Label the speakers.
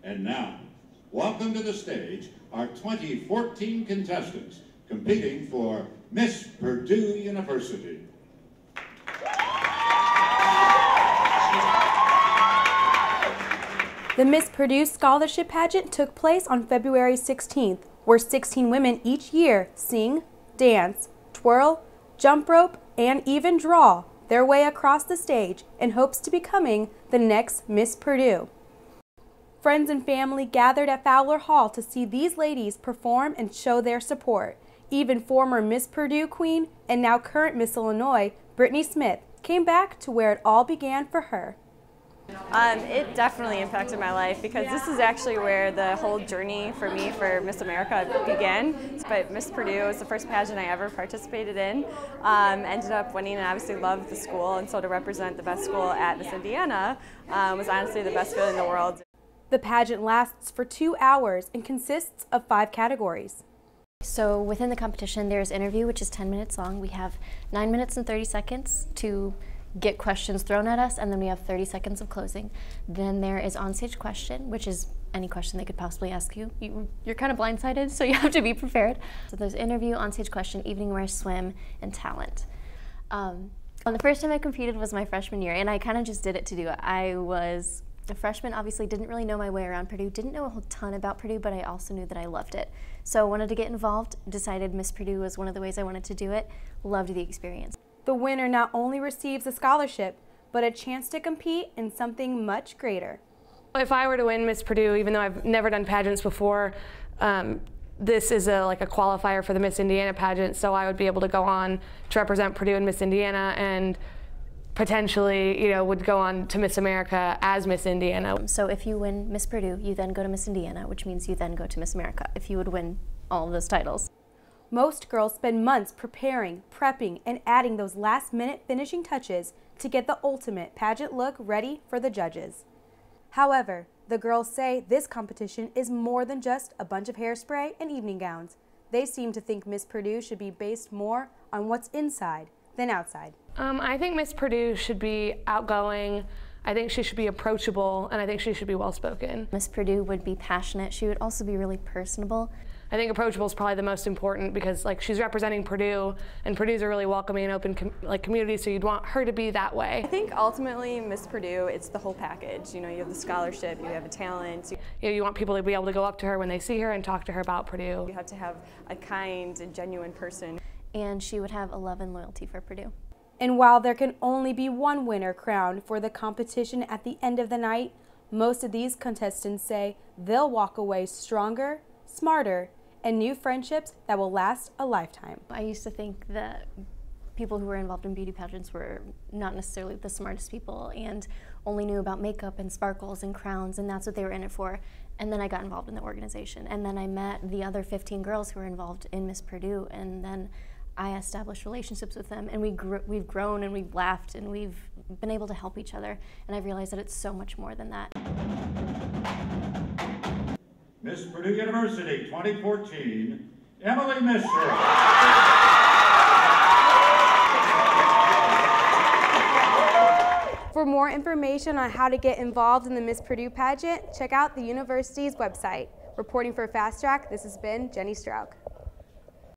Speaker 1: And now, welcome to the stage our 2014 contestants competing for Miss Purdue University.
Speaker 2: The Miss Purdue Scholarship Pageant took place on February 16th, where 16 women each year sing, dance, twirl, jump rope, and even draw their way across the stage in hopes to becoming the next Miss Purdue. Friends and family gathered at Fowler Hall to see these ladies perform and show their support. Even former Miss Purdue Queen and now current Miss Illinois, Brittany Smith, came back to where it all began for her.
Speaker 3: It definitely impacted my life because this is actually where the whole journey for me for Miss America began. But Miss Purdue was the first pageant I ever participated in. Ended up winning and obviously loved the school, and so to represent the best school at Miss Indiana was honestly the best feeling in the world.
Speaker 2: The pageant lasts for 2 hours and consists of 5 categories.
Speaker 4: So within the competition there's interview, which is 10 minutes long. We have 9 minutes and 30 seconds to get questions thrown at us, and then we have 30 seconds of closing. Then there is onstage question, which is any question they could possibly ask you. You're kind of blindsided, so you have to be prepared. So there's interview, onstage question, evening wear, swim, and talent. The first time I competed was my freshman year, and I kind of just did it to do it. I was a freshman, obviously didn't really know my way around Purdue, didn't know a whole ton about Purdue, but I also knew that I loved it. So I wanted to get involved, decided Miss Purdue was one of the ways I wanted to do it, loved the experience.
Speaker 2: The winner not only receives a scholarship, but a chance to compete in something much greater.
Speaker 5: If I were to win Miss Purdue, even though I've never done pageants before, this is like a qualifier for the Miss Indiana pageant, so I would be able to go on to represent Purdue in Miss Indiana and potentially, would go on to Miss America as Miss Indiana.
Speaker 4: So if you win Miss Purdue, you then go to Miss Indiana, which means you then go to Miss America, if you would win all of those titles.
Speaker 2: Most girls spend months preparing, prepping, and adding those last-minute finishing touches to get the ultimate pageant look ready for the judges. However, the girls say this competition is more than just a bunch of hairspray and evening gowns. They seem to think Miss Purdue should be based more on what's inside than outside.
Speaker 5: I think Miss Purdue should be outgoing, I think she should be approachable, and I think she should be well-spoken.
Speaker 4: Miss Purdue would be passionate. She would also be really personable.
Speaker 5: I think approachable is probably the most important because she's representing Purdue, and Purdue's a really welcoming and open community, so you'd want her to be that way.
Speaker 3: I think ultimately Miss Purdue, it's the whole package. You have the scholarship, you have a talent.
Speaker 5: You want people to be able to go up to her when they see her and talk to her about Purdue.
Speaker 3: You have to have a kind and genuine person.
Speaker 4: And she would have a love and loyalty for Purdue.
Speaker 2: And while there can only be one winner crowned for the competition at the end of the night, most of these contestants say they'll walk away stronger, smarter, and new friendships that will last a lifetime.
Speaker 4: I used to think that people who were involved in beauty pageants were not necessarily the smartest people and only knew about makeup and sparkles and crowns, and that's what they were in it for. And then I got involved in the organization, and then I met the other 15 girls who were involved in Miss Purdue, and then I established relationships with them, and we've grown and we've laughed and we've been able to help each other, and I've realized that it's so much more than that.
Speaker 1: Miss Purdue University 2014, Emily Mishra.
Speaker 2: For more information on how to get involved in the Miss Purdue pageant, check out the university's website. Reporting for Fast Track, this has been Jennie Strauch.